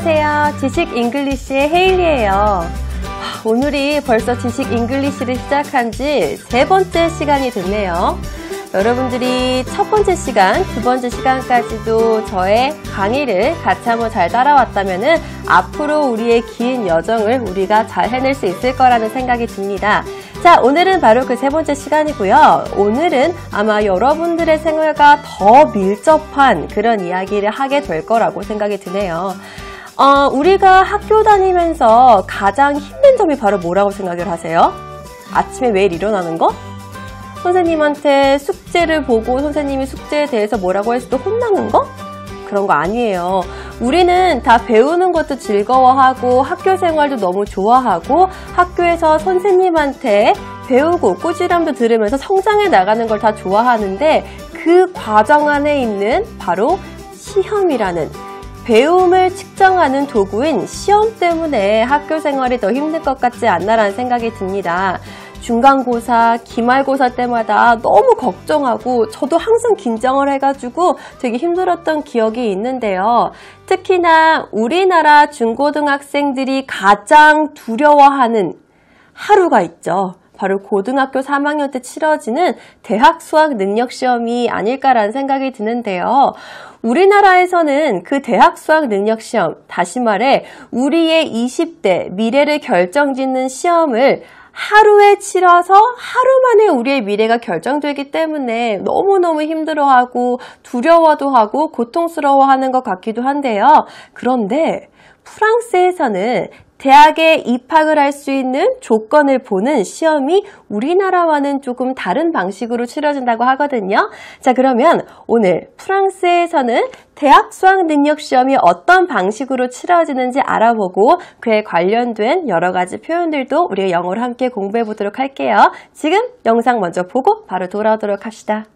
안녕하세요. 지식 잉글리시의 헤일리예요. 오늘이 벌써 지식 잉글리시를 시작한 지 3번째 시간이 됐네요. 여러분들이 첫 번째 시간, 두 번째 시간까지도 저의 강의를 같이 한번 잘 따라왔다면은 앞으로 우리의 긴 여정을 우리가 잘 해낼 수 있을 거라는 생각이 듭니다. 자, 오늘은 바로 그 3번째 시간이고요. 오늘은 아마 여러분들의 생활과 더 밀접한 그런 이야기를 하게 될 거라고 생각이 드네요. 우리가 학교 다니면서 가장 힘든 점이 바로 뭐라고 생각을 하세요? 아침에 매일 일어나는 거? 선생님한테 숙제를 보고 선생님이 숙제에 대해서 뭐라고 했을 때 혼나는 거? 그런 거 아니에요. 우리는 다 배우는 것도 즐거워하고 학교 생활도 너무 좋아하고 학교에서 선생님한테 배우고 꾸지람도 들으면서 성장해 나가는 걸 다 좋아하는데 그 과정 안에 있는 바로 시험이라는 배움을 측정하는 도구인 시험 때문에 학교 생활이 더 힘들 것 같지 않나라는 생각이 듭니다. 중간고사, 기말고사 때마다 너무 걱정하고 저도 항상 긴장을 해가지고 되게 힘들었던 기억이 있는데요. 특히나 우리나라 중고등학생들이 가장 두려워하는 하루가 있죠. 바로 고등학교 3학년 때 치러지는 대학 수학 능력 시험이 아닐까라는 생각이 드는데요. 우리나라에서는 그 대학 수학 능력 시험, 다시 말해 우리의 20대 미래를 결정짓는 시험을 하루에 치러서 하루 만에 우리의 미래가 결정되기 때문에 너무너무 힘들어하고 두려워도 하고 고통스러워하는 것 같기도 한데요. 그런데 프랑스에서는 대학에 입학을 할 수 있는 조건을 보는 시험이 우리나라와는 조금 다른 방식으로 치러진다고 하거든요. 자, 그러면 오늘 프랑스에서는 대학 수학 능력 시험이 어떤 방식으로 치러지는지 알아보고 그에 관련된 여러 가지 표현들도 우리가 영어로 함께 공부해 보도록 할게요. 지금 영상 먼저 보고 바로 돌아오도록 합시다.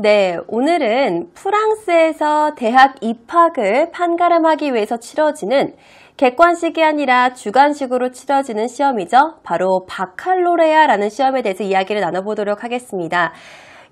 네, 오늘은 프랑스에서 대학 입학을 판가름하기 위해서 치러지는 객관식이 아니라 주관식으로 치러지는 시험이죠. 바로 바칼로레아라는 시험에 대해서 이야기를 나눠보도록 하겠습니다.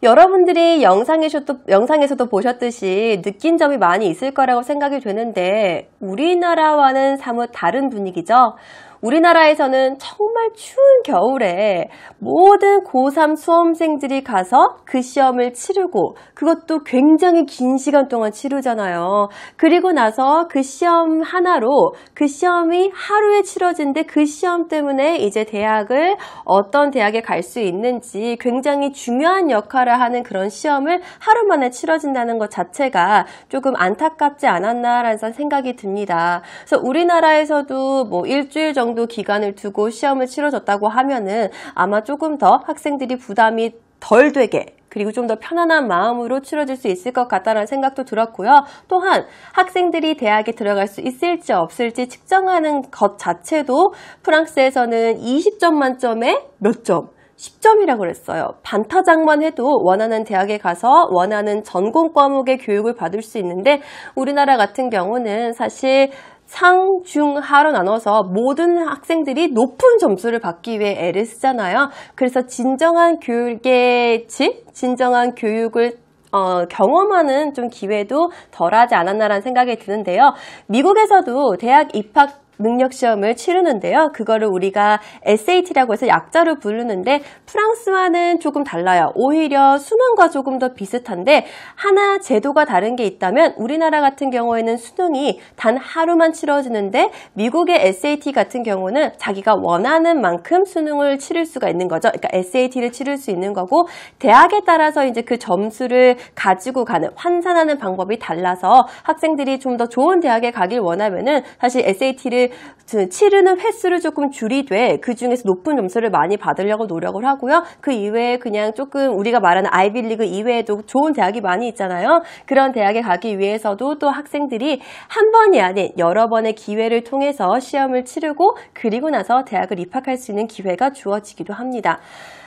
여러분들이 영상에서도 보셨듯이 느낀 점이 많이 있을 거라고 생각이 되는데 우리나라와는 사뭇 다른 분위기죠. 우리나라에서는 정말 추운 겨울에 모든 고3 수험생들이 가서 그 시험을 치르고 그것도 굉장히 긴 시간 동안 치르잖아요. 그리고 나서 그 시험 하나로 그 시험이 하루에 치러진데 그 시험 때문에 이제 어떤 대학에 갈 수 있는지 굉장히 중요한 역할을 하는 그런 시험을 하루 만에 치러진다는 것 자체가 조금 안타깝지 않았나라는 생각이 듭니다. 그래서 우리나라에서도 뭐 일주일 정도 기간을 두고 시험을 치러졌다고 하면은 아마 조금 더 학생들이 부담이 덜 되게 그리고 좀 더 편안한 마음으로 치러질 수 있을 것 같다는 생각도 들었고요. 또한 학생들이 대학에 들어갈 수 있을지 없을지 측정하는 것 자체도 프랑스에서는 20점 만점에 몇 점? 10점이라고 그랬어요. 반타작만 해도 원하는 대학에 가서 원하는 전공 과목의 교육을 받을 수 있는데 우리나라 같은 경우는 사실 상, 중, 하로 나눠서 모든 학생들이 높은 점수를 받기 위해 애를 쓰잖아요. 그래서 진정한 교육의 질, 진정한 교육을 경험하는 좀 기회도 덜하지 않았나라는 생각이 드는데요. 미국에서도 대학 입학 능력 시험을 치르는데요. 그거를 우리가 SAT라고 해서 약자로 부르는데 프랑스와는 조금 달라요. 오히려 수능과 조금 더 비슷한데 하나 제도가 다른 게 있다면 우리나라 같은 경우에는 수능이 단 하루만 치러지는데 미국의 SAT 같은 경우는 자기가 원하는 만큼 수능을 치를 수가 있는 거죠. 그러니까 SAT를 치를 수 있는 거고 대학에 따라서 이제 그 점수를 가지고 가는 환산하는 방법이 달라서 학생들이 좀 더 좋은 대학에 가길 원하면은 사실 SAT를 치르는 횟수를 조금 줄이되 그 중에서 높은 점수를 많이 받으려고 노력을 하고요. 그 이외에 그냥 조금 우리가 말하는 아이비리그 이외에도 좋은 대학이 많이 있잖아요. 그런 대학에 가기 위해서도 또 학생들이 한 번이 아닌 여러 번의 기회를 통해서 시험을 치르고 그리고 나서 대학을 입학할 수 있는 기회가 주어지기도 합니다.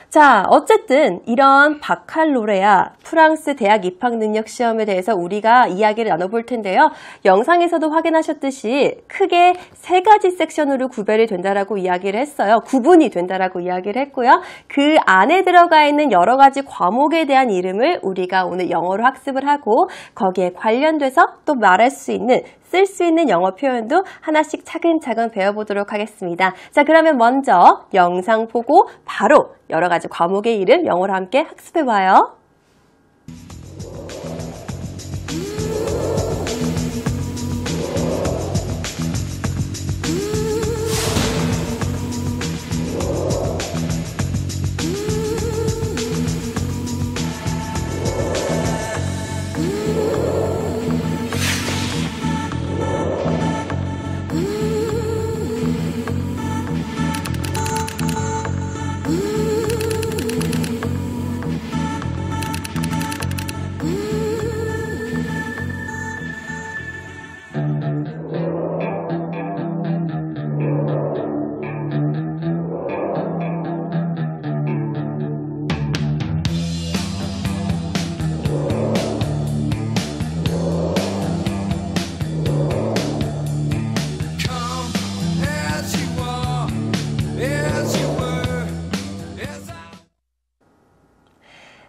자, 어쨌든 이런 바칼로레아 프랑스 대학 입학 능력 시험에 대해서 우리가 이야기를 나눠볼 텐데요. 영상에서도 확인하셨듯이 크게 3가지 섹션으로 구별이 된다라고 이야기를 했어요. 구분이 된다라고 이야기를 했고요. 그 안에 들어가 있는 여러 가지 과목에 대한 이름을 우리가 오늘 영어로 학습을 하고 거기에 관련돼서 또 말할 수 있는 쓸 수 있는 영어 표현도 하나씩 차근차근 배워보도록 하겠습니다. 자, 그러면 먼저 영상 보고 바로 여러 가지 과목의 이름 영어로 함께 학습해봐요.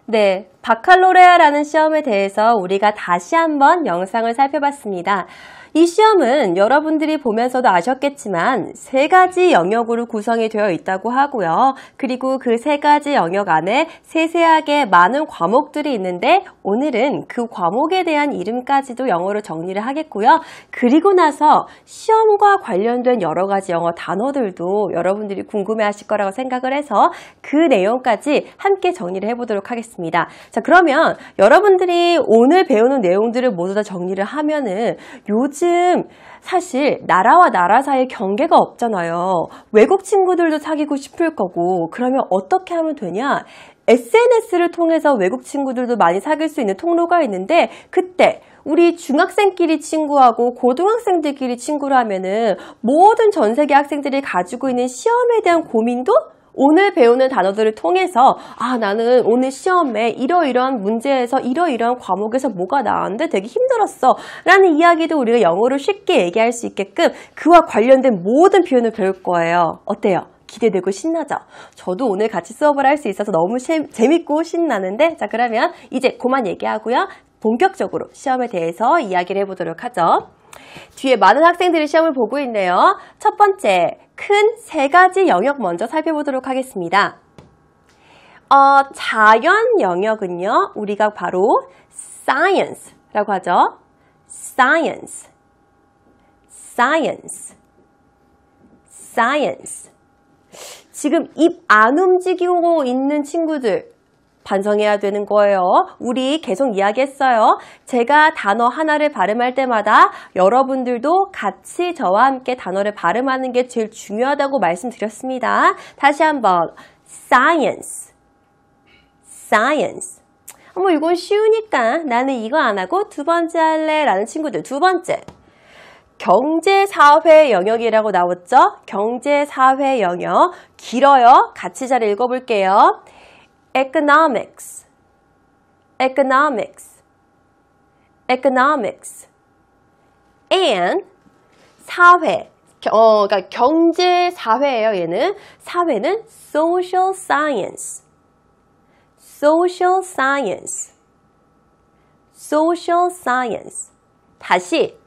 네, 바칼로레아라는 시험에 대해서 우리가 다시 한번 영상을 살펴봤습니다. 이 시험은 여러분들이 보면서도 아셨겠지만 3가지 영역으로 구성이 되어 있다고 하고요. 그리고 그 3가지 영역 안에 세세하게 많은 과목들이 있는데 오늘은 그 과목에 대한 이름까지도 영어로 정리를 하겠고요. 그리고 나서 시험과 관련된 여러 가지 영어 단어들도 여러분들이 궁금해하실 거라고 생각을 해서 그 내용까지 함께 정리를 해보도록 하겠습니다. 자, 그러면 여러분들이 오늘 배우는 내용들을 모두 다 정리를 하면은 요즘 사실 나라와 나라 사이에 경계가 없잖아요. 외국 친구들도 사귀고 싶을 거고 그러면 어떻게 하면 되냐? SNS를 통해서 외국 친구들도 많이 사귈 수 있는 통로가 있는데 그때 우리 중학생끼리 친구하고 고등학생들끼리 친구를 하면은 모든 전 세계 학생들이 가지고 있는 시험에 대한 고민도 오늘 배우는 단어들을 통해서 나는 오늘 시험에 이러이러한 문제에서 이러이러한 과목에서 뭐가 나왔는데 되게 힘들었어 라는 이야기도 우리가 영어로 쉽게 얘기할 수 있게끔 그와 관련된 모든 표현을 배울 거예요. 어때요? 기대되고 신나죠? 저도 오늘 같이 수업을 할 수 있어서 너무 재밌고 신나는데 자 그러면 이제 그만 얘기하고요. 본격적으로 시험에 대해서 이야기를 해보도록 하죠. 뒤에 많은 학생들이 시험을 보고 있네요. 첫 번째, 큰 세 가지 영역 먼저 살펴보도록 하겠습니다. 자연 영역은요, 우리가 바로 science라고 하죠. science, science, science. 지금 입 안 움직이고 있는 친구들 반성해야 되는 거예요. 우리 계속 이야기했어요. 제가 단어 하나를 발음할 때마다 여러분들도 같이 저와 함께 단어를 발음하는 게 제일 중요하다고 말씀드렸습니다. 다시 한번 science, science. 이건 쉬우니까 나는 이거 안 하고 두 번째 할래 라는 친구들. 두 번째, 경제사회 영역이라고 나왔죠? 경제사회 영역. 길어요. 같이 잘 읽어볼게요. economics, economics, economics. and 사회, 그러니까 경제 사회예요. 얘는 사회는 social science, social science, social science. 다시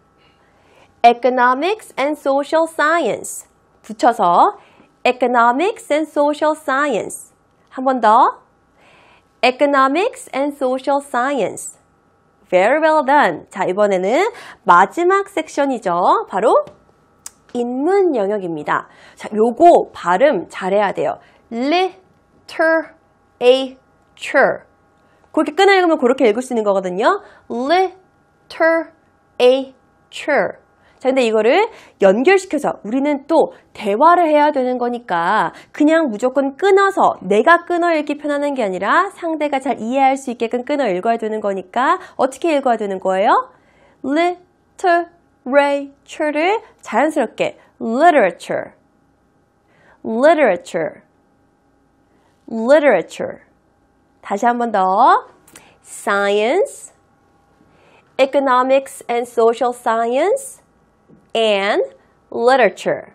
economics and social science 붙여서 economics and social science. 한 번 더. economics and social science. Very well done. 자, 이번에는 마지막 섹션이죠. 바로 인문 영역입니다. 자, 요거 발음 잘해야 돼요. literature. 그렇게 끊어 읽으면 그렇게 읽을 수 있는 거거든요. literature. 자, 근데 이거를 연결시켜서 우리는 또 대화를 해야 되는 거니까 그냥 무조건 끊어서 내가 끊어 읽기 편하는 게 아니라 상대가 잘 이해할 수 있게끔 끊어 읽어야 되는 거니까 어떻게 읽어야 되는 거예요? literature를 자연스럽게 literature, literature, literature. 다시 한 번 더. science, economics and social science, and literature.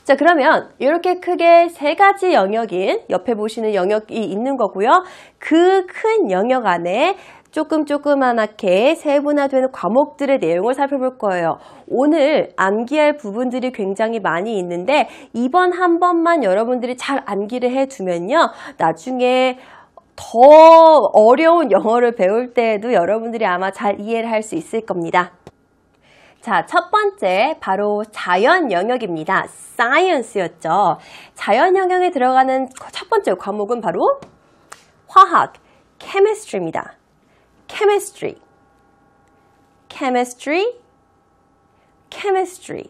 자, 그러면 이렇게 크게 세 가지 영역인 옆에 보시는 영역이 있는 거고요. 그 큰 영역 안에 조그맣게 세분화되는 과목들의 내용을 살펴볼 거예요. 오늘 암기할 부분들이 굉장히 많이 있는데 이번 한 번만 여러분들이 잘 암기를 해두면요. 나중에 더 어려운 영어를 배울 때에도 여러분들이 아마 잘 이해를 할 수 있을 겁니다. 자, 첫 번째 바로 자연 영역입니다. science였죠. 자연 영역에 들어가는 첫 번째 과목은 바로 화학, chemistry입니다. chemistry, chemistry, chemistry.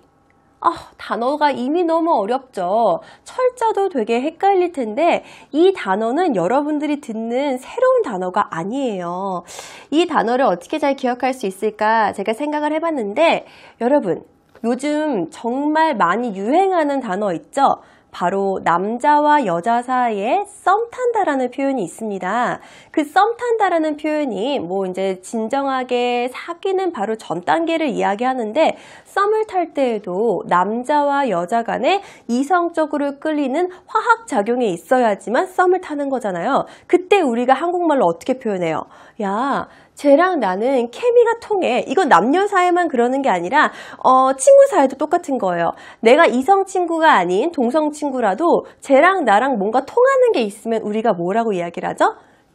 단어가 이미 너무 어렵죠. 철자도 되게 헷갈릴 텐데 이 단어는 여러분들이 듣는 새로운 단어가 아니에요. 이 단어를 어떻게 잘 기억할 수 있을까 제가 생각을 해봤는데 여러분 요즘 정말 많이 유행하는 단어 있죠? 바로 남자와 여자 사이에 썸 탄다라는 표현이 있습니다. 그 썸 탄다라는 표현이 이제 진정하게 사귀는 바로 전 단계를 이야기하는데 썸을 탈 때에도 남자와 여자 간에 이성적으로 끌리는 화학 작용이 있어야지만 썸을 타는 거잖아요. 그때 우리가 한국말로 어떻게 표현해요? 야, 쟤랑 나는 케미가 통해. 이건 남녀 사이만 그러는 게 아니라 친구 사이도 똑같은 거예요. 내가 이성 친구가 아닌 동성 친구라도 쟤랑 나랑 뭔가 통하는 게 있으면 우리가 뭐라고 이야기를 하죠?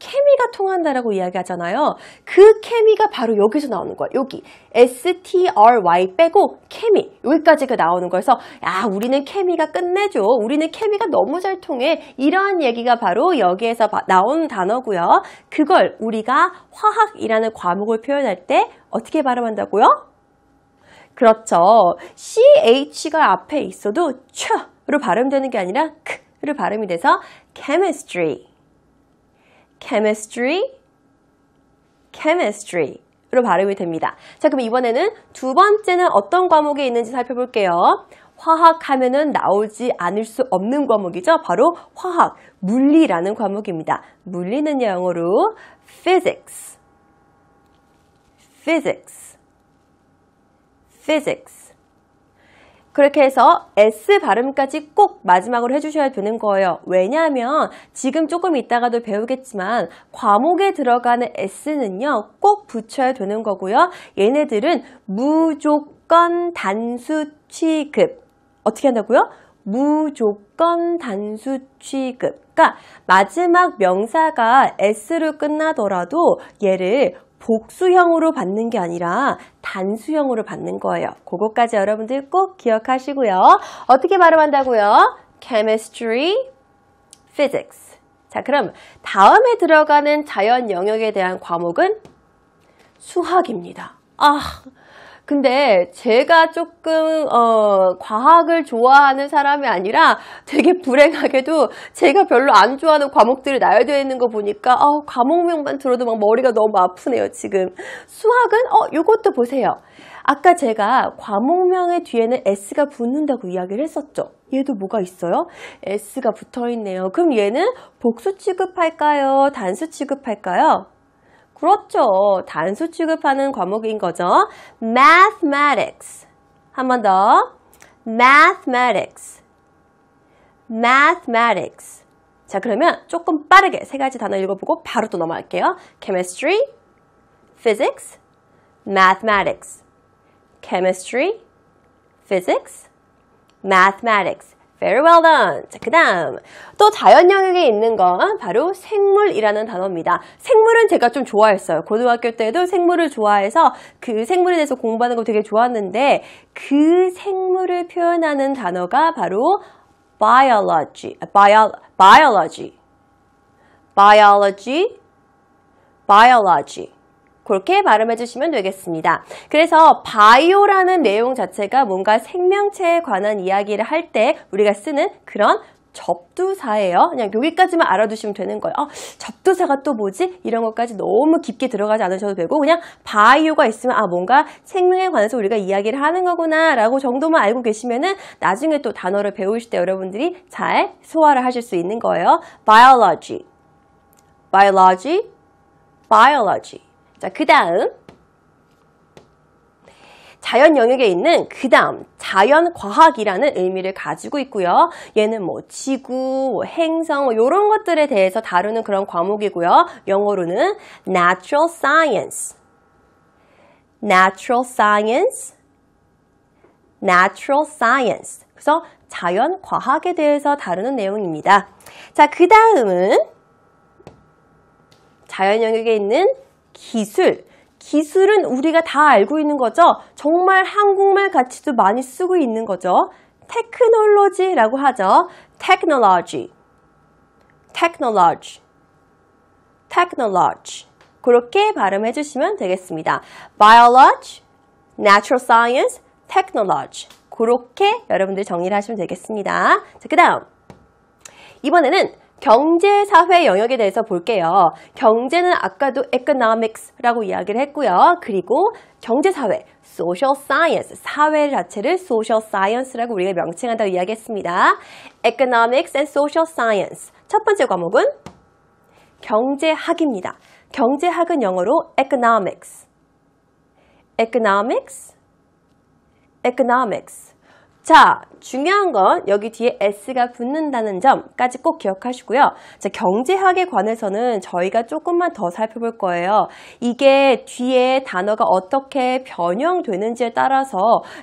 케미가 통한다라고 이야기하잖아요. 그 케미가 바로 여기서 나오는 거예요. 여기 STRY 빼고 케미 여기까지가 나오는 거여서 야 우리는 케미가 끝내줘. 우리는 케미가 너무 잘 통해. 이러한 얘기가 바로 여기에서 나온 단어고요. 그걸 우리가 화학이라는 과목을 표현할 때 어떻게 발음한다고요? 그렇죠. CH가 앞에 있어도 촤로 발음되는 게 아니라 크로 발음이 돼서 chemistry, chemistry, chemistry로 발음이 됩니다. 자, 그럼 이번에는 두 번째는 어떤 과목에 있는지 살펴볼게요. 화학 하면은 나오지 않을 수 없는 과목이죠. 바로 화학, 물리라는 과목입니다. 물리는 영어로 physics, physics, physics. 그렇게 해서 S 발음까지 꼭 마지막으로 해주셔야 되는 거예요. 왜냐하면 지금 조금 이따가도 배우겠지만 과목에 들어가는 S는요 꼭 붙여야 되는 거고요. 얘네들은 무조건 단수 취급. 어떻게 한다고요? 무조건 단수 취급. 그러니까 마지막 명사가 S로 끝나더라도 얘를 복수형으로 받는 게 아니라 단수형으로 받는 거예요. 그거까지 여러분들 꼭 기억하시고요. 어떻게 발음한다고요? Chemistry, Physics. 자, 그럼 다음에 들어가는 자연 영역에 대한 과목은 수학입니다. 근데 제가 조금 과학을 좋아하는 사람이 아니라 되게 불행하게도 제가 별로 안 좋아하는 과목들이 나열되어 있는 거 보니까 과목명만 들어도 막 머리가 너무 아프네요 지금. 수학은 요것도 보세요. 아까 제가 과목명의 뒤에는 S가 붙는다고 이야기를 했었죠. 얘도 뭐가 있어요? S가 붙어있네요. 그럼 얘는 복수 취급할까요? 단수 취급할까요? 그렇죠. 단수 취급하는 과목인 거죠. Mathematics. 한 번 더. Mathematics. Mathematics. 자, 그러면 조금 빠르게 세 가지 단어 읽어보고 바로 또 넘어갈게요. Chemistry, Physics, Mathematics. Chemistry, Physics, Mathematics. Very well done. 자, 그 다음 또 자연 영역에 있는 건 바로 생물이라는 단어입니다. 생물은 제가 좀 좋아했어요. 고등학교 때도 생물을 좋아해서 그 생물에 대해서 공부하는 거 되게 좋았는데 그 생물을 표현하는 단어가 바로 biology, 그렇게 발음해 주시면 되겠습니다. 그래서 바이오라는 내용 자체가 뭔가 생명체에 관한 이야기를 할 때 우리가 쓰는 그런 접두사예요. 그냥 여기까지만 알아두시면 되는 거예요. 접두사가 또 뭐지? 이런 것까지 너무 깊게 들어가지 않으셔도 되고 그냥 바이오가 있으면 뭔가 생명에 관해서 우리가 이야기를 하는 거구나 라고 정도만 알고 계시면은 나중에 또 단어를 배우실 때 여러분들이 잘 소화를 하실 수 있는 거예요. biology. 자, 그 다음 자연 영역에 있는 그 다음 자연과학이라는 의미를 가지고 있고요. 얘는 뭐 지구, 행성 이런 것들에 대해서 다루는 그런 과목이고요. 영어로는 Natural Science. 그래서 자연과학에 대해서 다루는 내용입니다. 자, 그 다음은 자연 영역에 있는 기술은 우리가 다 알고 있는 거죠. 정말 한국말 가치도 많이 쓰고 있는 거죠. 테크놀로지라고 하죠. technology. 그렇게 발음해 주시면 되겠습니다. biology, natural science, technology. 그렇게 여러분들 정리를 하시면 되겠습니다. 자, 그 다음 이번에는 경제사회 영역에 대해서 볼게요. 경제는 아까도 economics라고 이야기를 했고요. 그리고 경제사회, social science, 사회 자체를 social science라고 우리가 명칭한다고 이야기했습니다. economics and social science. 첫 번째 과목은 경제학입니다. 경제학은 영어로 economics. 자, 중요한 건 여기 뒤에 S가 붙는다는 점까지 꼭 기억하시고요. 자, 경제학에 관해서는 저희가 조금만 더 살펴볼 거예요. 이게 뒤에 단어가 어떻게 변형되는지에 따라서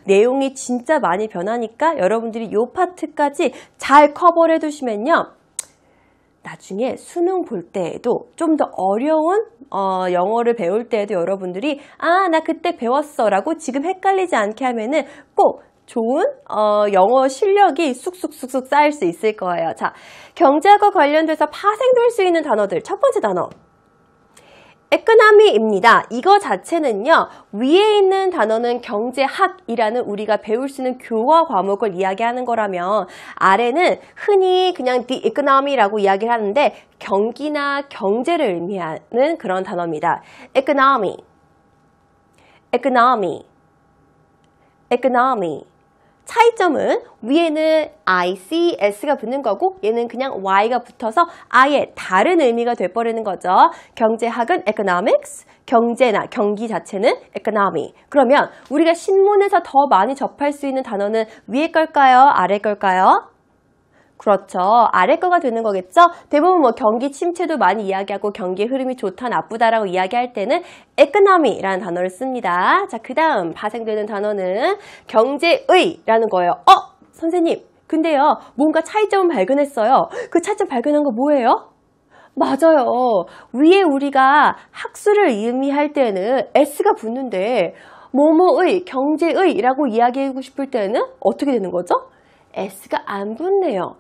내용이 진짜 많이 변하니까 여러분들이 이 파트까지 잘 커버를 해두시면요. 나중에 수능 볼 때에도 좀 더 어려운 영어를 배울 때에도 여러분들이 나 그때 배웠어 라고 지금 헷갈리지 않게 하면은 꼭 좋은 영어 실력이 쑥쑥 쌓일 수 있을 거예요. 자, 경제학과 관련돼서 파생될 수 있는 단어들. 첫 번째 단어. economy입니다. 이거 자체는요. 위에 있는 단어는 경제학이라는 우리가 배울 수 있는 교과 과목을 이야기하는 거라면 아래는 흔히 그냥 the economy라고 이야기를 하는데 경기나 경제를 의미하는 그런 단어입니다. economy. 차이점은 위에는 I, C, S가 붙는 거고 얘는 그냥 Y가 붙어서 아예 다른 의미가 돼버리는 거죠. 경제학은 economics, 경제나 경기 자체는 economy. 그러면 우리가 신문에서 더 많이 접할 수 있는 단어는 위에 걸까요? 아래 걸까요? 그렇죠. 아래 거가 되는 거겠죠? 대부분 뭐 경기 침체도 많이 이야기하고 경기의 흐름이 좋다, 나쁘다라고 이야기할 때는 economy라는 단어를 씁니다. 자, 그 다음 파생되는 단어는 경제의라는 거예요. 선생님, 근데요, 뭔가 차이점을 발견했어요. 그 차이점 발견한 거 뭐예요? 맞아요. 위에 우리가 학술을 의미할 때는 S가 붙는데 뭐뭐의, 경제의라고 이야기하고 싶을 때는 어떻게 되는 거죠? S가 안 붙네요.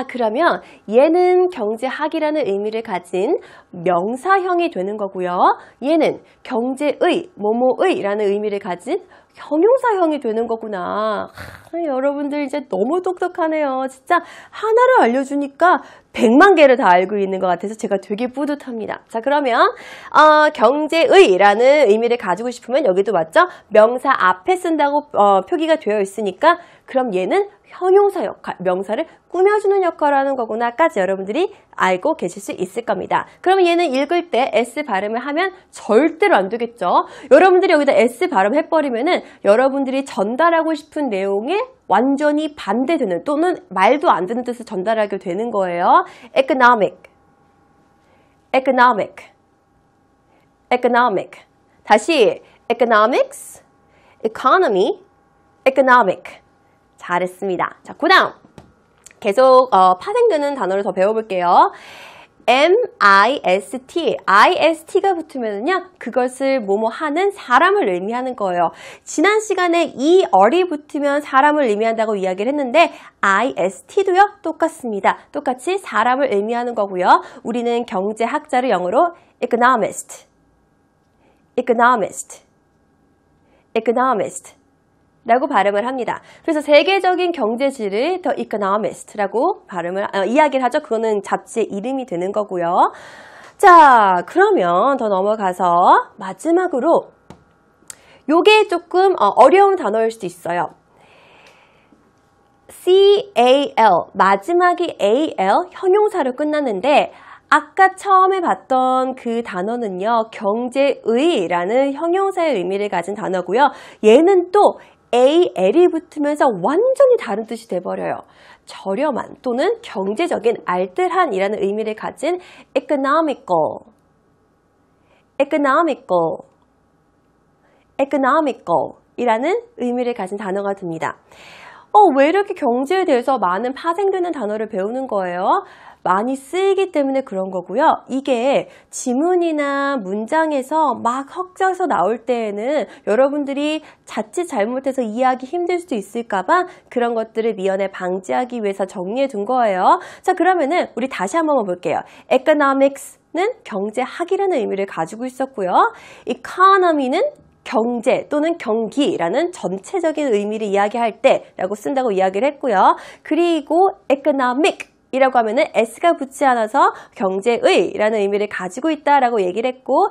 그러면 얘는 경제학이라는 의미를 가진 명사형이 되는 거고요. 얘는 경제의, 뭐뭐의라는 의미를 가진 형용사형이 되는 거구나. 여러분들 이제 너무 똑똑하네요. 진짜 하나를 알려주니까 100만 개를 다 알고 있는 것 같아서 제가 되게 뿌듯합니다. 자, 그러면 경제의라는 의미를 가지고 싶으면 여기도 맞죠? 명사 앞에 쓴다고 표기가 되어 있으니까 그럼 얘는 형용사 역할, 명사를 꾸며주는 역할을 하는 거구나까지 여러분들이 알고 계실 수 있을 겁니다. 그러면 얘는 읽을 때 S 발음을 하면 절대로 안 되겠죠. 여러분들이 여기다 S 발음 해버리면은 여러분들이 전달하고 싶은 내용에 완전히 반대되는 또는 말도 안 되는 뜻을 전달하게 되는 거예요. economic, economic, economic. 다시 economics, economy, economic. 잘했습니다. 자, 그 다음 계속 파생되는 단어를 더 배워볼게요. MIST, IST가 붙으면요 그것을 뭐뭐 하는 사람을 의미하는 거예요. 지난 시간에 이 어리 붙으면 사람을 의미한다고 이야기를 했는데 IST도요 똑같습니다. 똑같이 사람을 의미하는 거고요. 우리는 경제학자를 영어로 economist, economist, economist 라고 발음을 합니다. 그래서 세계적인 경제지를 The Economist라고 이야기를 하죠. 그거는 잡지의 이름이 되는 거고요. 자, 그러면 더 넘어가서 마지막으로 요게 조금 어려운 단어일 수도 있어요. CAL, 마지막이 AL, 형용사로 끝났는데 아까 처음에 봤던 그 단어는요. 경제의라는 형용사의 의미를 가진 단어고요. 얘는 또 AL이 붙으면서 완전히 다른 뜻이 돼버려요. 저렴한 또는 경제적인 알뜰한이라는 의미를 가진 economical, economical, economical 이라는 의미를 가진 단어가 됩니다. 왜 이렇게 경제에 대해서 많은 파생되는 단어를 배우는 거예요? 많이 쓰이기 때문에 그런 거고요. 이게 지문이나 문장에서 막 헛져서 나올 때에는 여러분들이 자칫 잘못해서 이해하기 힘들 수도 있을까봐 그런 것들을 미연에 방지하기 위해서 정리해 둔 거예요. 자, 그러면은 우리 다시 한번 볼게요. economics는 경제학이라는 의미를 가지고 있었고요. economy는 경제 또는 경기라는 전체적인 의미를 이야기할 때라고 쓴다고 이야기를 했고요. 그리고 economic 이라고 하면은 S가 붙지 않아서 경제의라는 의미를 가지고 있다라고 얘기를 했고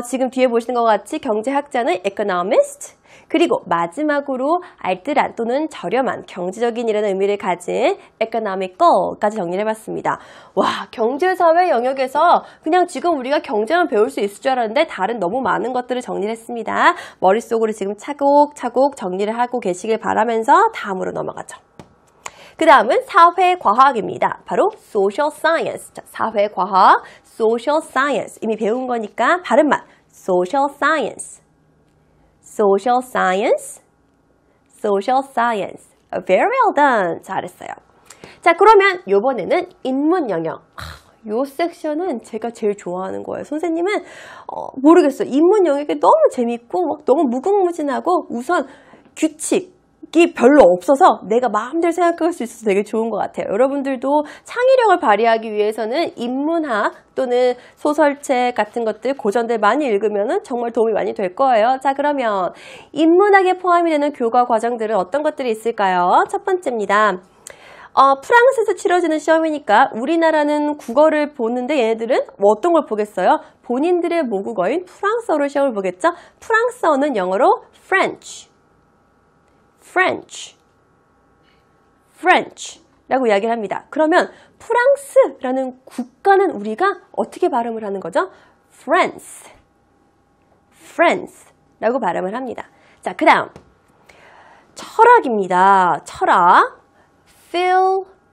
지금 뒤에 보시는 것 같이 경제학자는 economist 그리고 마지막으로 알뜰한 또는 저렴한 경제적인이라는 의미를 가진 economical까지 정리를 해봤습니다. 와, 경제사회 영역에서 그냥 지금 우리가 경제만 배울 수 있을 줄 알았는데 다른 너무 많은 것들을 정리를 했습니다. 머릿속으로 지금 차곡차곡 정리를 하고 계시길 바라면서 다음으로 넘어가죠. 그 다음은 사회과학입니다. 바로 social science. 자, 사회과학, social science. 이미 배운 거니까 발음만. social science. social science. social science. Very well done. 잘했어요. 자, 그러면 이번에는 인문 영역. 요 섹션은 제가 제일 좋아하는 거예요. 선생님은 모르겠어요. 인문 영역이 너무 재밌고 막 너무 무궁무진하고 우선 규칙. 이 별로 없어서 내가 마음대로 생각할 수 있어서 되게 좋은 것 같아요. 여러분들도 창의력을 발휘하기 위해서는 인문학 또는 소설책 같은 것들, 고전들 많이 읽으면 정말 도움이 많이 될 거예요. 자, 그러면 인문학에 포함이 되는 교과 과정들은 어떤 것들이 있을까요? 첫 번째입니다. 프랑스에서 치러지는 시험이니까 우리나라는 국어를 보는데 얘네들은 어떤 걸 보겠어요? 본인들의 모국어인 프랑스어로 시험을 보겠죠? 프랑스어는 영어로 French. French. French라고 이야기를 합니다. 그러면 프랑스라는 국가는 우리가 어떻게 발음을 하는 거죠? France. France라고 발음을 합니다. 자, 그 다음 철학입니다. 철학. Philosophy.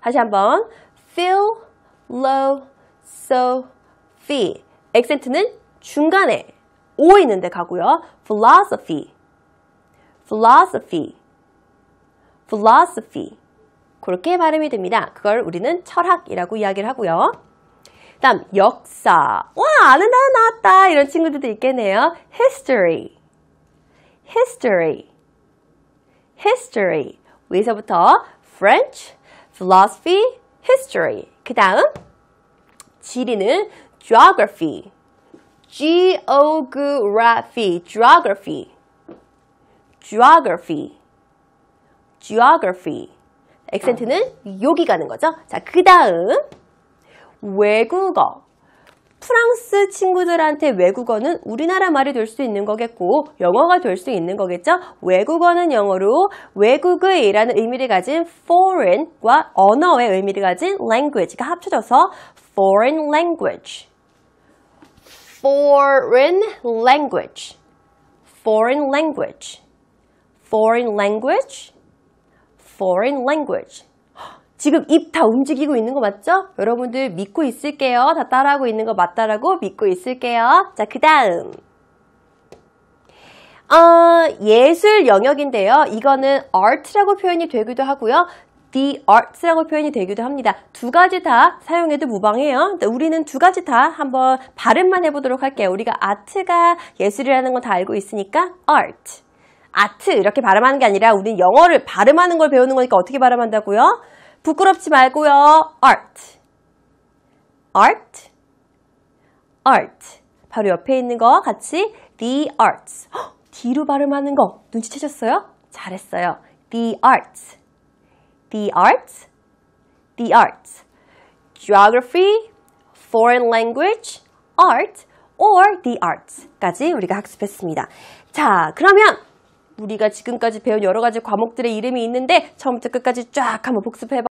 다시 한번 Philosophy. 액센트는 중간에 O 있는데 가고요. Philosophy. 그렇게 발음이 됩니다. 그걸 우리는 철학이라고 이야기를 하고요. 다음 역사. 와, 아는 단어 나왔다. 이런 친구들도 있겠네요. History. 위에서부터 French, Philosophy, History. 그 다음 지리는 Geography. Geography. 액센트는 여기 가는 거죠. 자, 그 다음 외국어. 프랑스 친구들한테 외국어는 우리나라 말이 될 수 있는 거겠고 영어가 될 수 있는 거겠죠. 외국어는 영어로 외국의라는 의미를 가진 foreign과 언어의 의미를 가진 language가 합쳐져서 foreign language. 지금 입 다 움직이고 있는 거 맞죠? 여러분들 믿고 있을게요. 다 따라하고 있는 거 맞다라고 믿고 있을게요. 자, 그 다음 예술 영역인데요. 이거는 art라고 표현이 되기도 하고요. the arts라고 표현이 되기도 합니다. 두 가지 다 사용해도 무방해요. 우리는 두 가지 다 한번 발음만 해보도록 할게요. 우리가 아트가 예술이라는 건 다 알고 있으니까 art. 아트 이렇게 발음하는 게 아니라 우리는 영어를 발음하는 걸 배우는 거니까 어떻게 발음한다고요? 부끄럽지 말고요. art. 바로 옆에 있는 거 같이 the arts. D로 발음하는 거 눈치채셨어요? 잘했어요. the arts. Geography, foreign language, art, or the arts까지 우리가 학습했습니다. 자, 그러면 우리가 지금까지 배운 여러 가지 과목들의 이름이 있는데 처음부터 끝까지 쫙 한번 복습해봐.